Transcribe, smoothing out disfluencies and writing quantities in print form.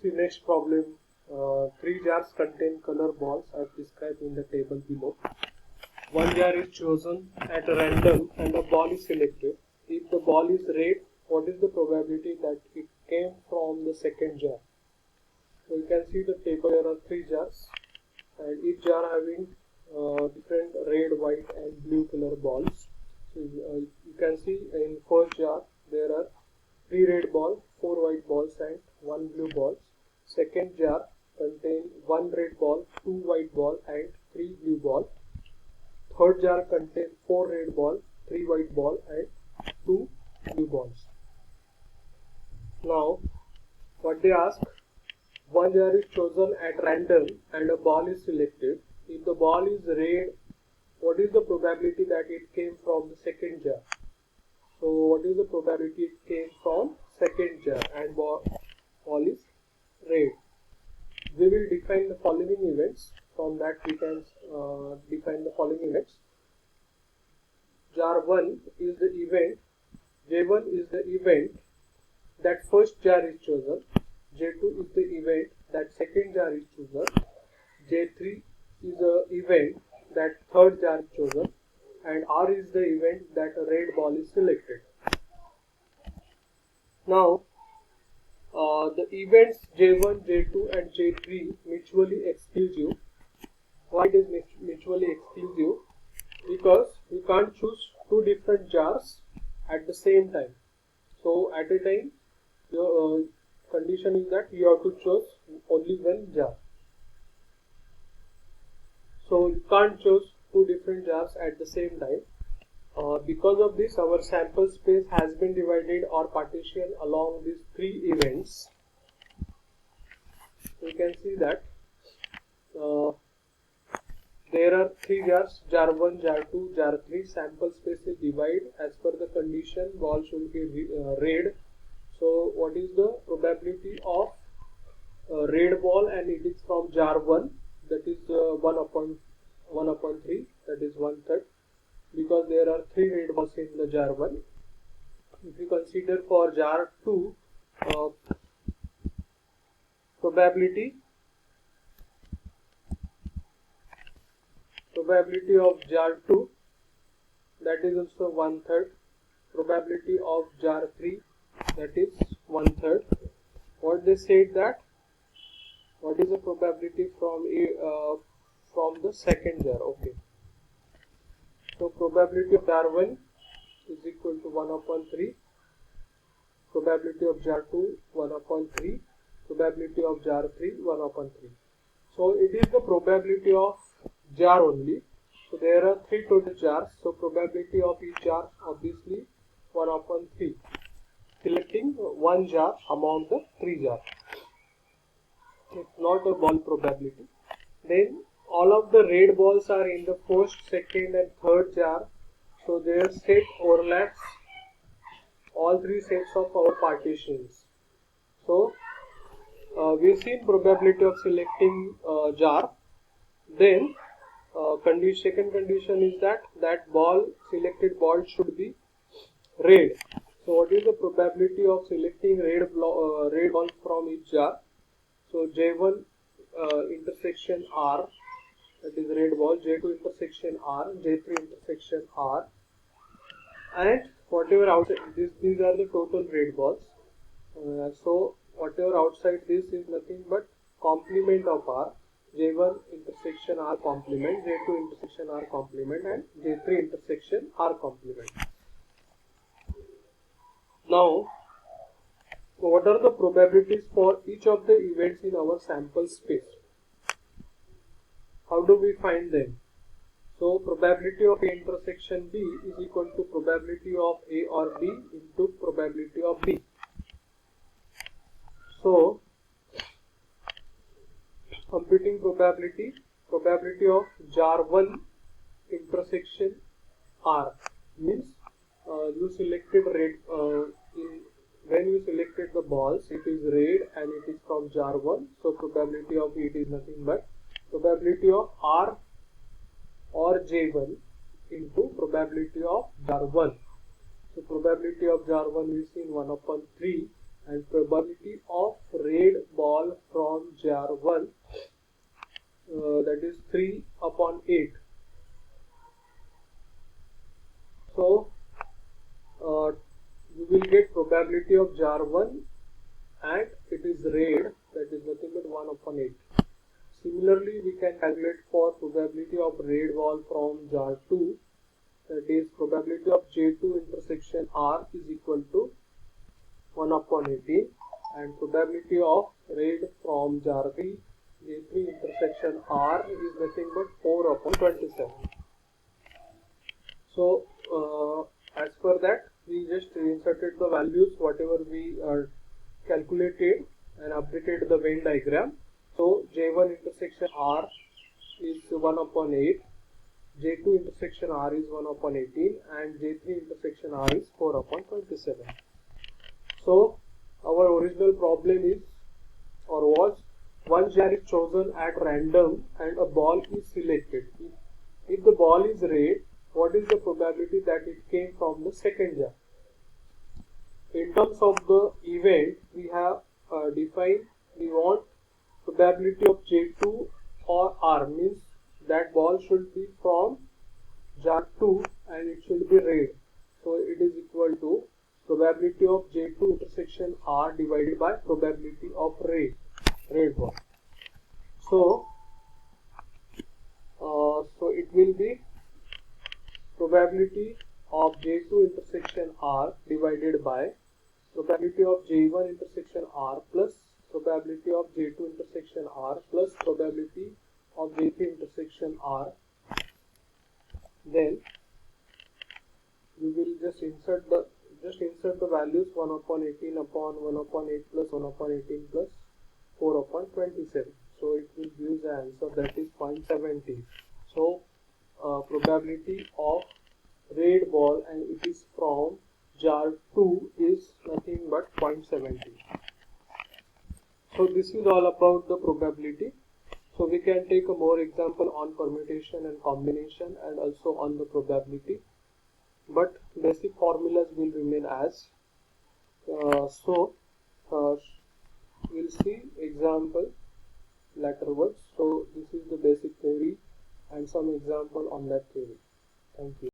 See next problem. 3 jars contain color balls as described in the table below. One jar is chosen at random and a ball is selected. If the ball is red, what is the probability that it came from the second jar? So you can see the table. There are 3 jars and each jar having different red, white and blue color balls. So you can see in first jar there are 3 red balls, 4 white balls and 1 blue ball. Second jar contains 1 red ball, 2 white ball and 3 blue ball. Third jar contains 4 red ball, 3 white ball and 2 blue balls. Now what they ask, one jar is chosen at random and a ball is selected. If the ball is red, what is the probability that it came from the second jar? So what is the probability it came from second jar and ball is red? We will define the following events. From that we can define the following events. Jar 1 is the event, J1 is the event that first jar is chosen, J2 is the event that second jar is chosen, J3 is the event that third jar is chosen, and R is the event that a red ball is selected. Now the events J1, J2 and J3 mutually exclusive. Why it is mutually exclusive? Because you can't choose 2 different jars at the same time. So at a time your condition is that you have to choose only one jar. So you can't choose 2 different jars at the same time. Because of this, our sample space has been divided or partitioned along these 3 events. You can see that there are 3 jars, jar 1, jar 2, jar 3. Sample space is divided as per the condition. Ball should be red. So what is the probability of red ball, and it is from jar 1, that is 1 upon 3, that is 1/3, because there are 3 red balls in the jar 1. If you consider for jar 2, probability of jar 2, that is also 1/3. Probability of jar 3, that is 1/3. What they said, that what is the probability from the second jar? Okay. So probability of jar 1 is equal to 1 upon 3. Probability of jar 2 1 upon 3. Probability of jar 3 1 upon 3. So it is the probability of jar only. So there are 3 total jars. So probability of each jar obviously 1 upon 3. Selecting one jar among the 3 jars. It's not a ball probability. Then all of the red balls are in the first, second and third jar. So their set overlaps all 3 sets of our partitions. So we've seen probability of selecting jar. Then second condition is that selected ball should be red. So what is the probability of selecting red ball from each jar? So J1 intersection R, that is red ball, J2 intersection R, J3 intersection R, and whatever outside, these are the total red balls. So whatever outside this is nothing but complement of R. J1 intersection R complement, J2 intersection R complement and J3 intersection R complement. Now what are the probabilities for each of the events in our sample space? How do we find them? So probability of A intersection B is equal to probability of A or B into probability of B. So computing probability of jar 1 intersection R means you selected red, when you selected the balls, it is red and it is from jar 1. So probability of it is nothing but probability of R or J1 into probability of jar 1. So probability of jar 1 is in 1 upon 3 and probability of red ball jar1, that is 3 upon 8. So you will get probability of jar1 and it is raid, that is nothing but 1 upon 8. Similarly, we can calculate for probability of raid ball from jar2, that is probability of J2 intersection R is equal to 1 upon 18, and probability of raid from jar3, J3 intersection R is nothing but 4 upon 27. So as per that, we just inserted the values whatever we calculated and updated the Venn diagram. So J1 intersection R is 1 upon 8, J2 intersection R is 1 upon 18, and J3 intersection R is 4 upon 27. So our original problem is or was one jar is chosen at random and a ball is selected. If the ball is red, what is the probability that it came from the second jar? In terms of the event, we have defined, we want probability of J2 or R, means that ball should be from jar 2 and it should be red. So it is equal to probability of J2 intersection R divided by probability of red ball. So it will be probability of J2 intersection R divided by probability of J1 intersection R plus probability of J2 intersection R plus probability of J3 intersection R. Then we will just insert the values 1 upon 18 upon 1 upon 8 plus 1 upon 18 plus 4 upon 27. So it will give the answer, that is 0.70. So probability of red ball and it is from jar 2 is nothing but 0.70. So this is all about the probability. So we can take a more example on permutation and combination and also on the probability, but basic formulas will remain as. We'll see example laterwards. So this is the basic theory and some example on that theory. Thank you.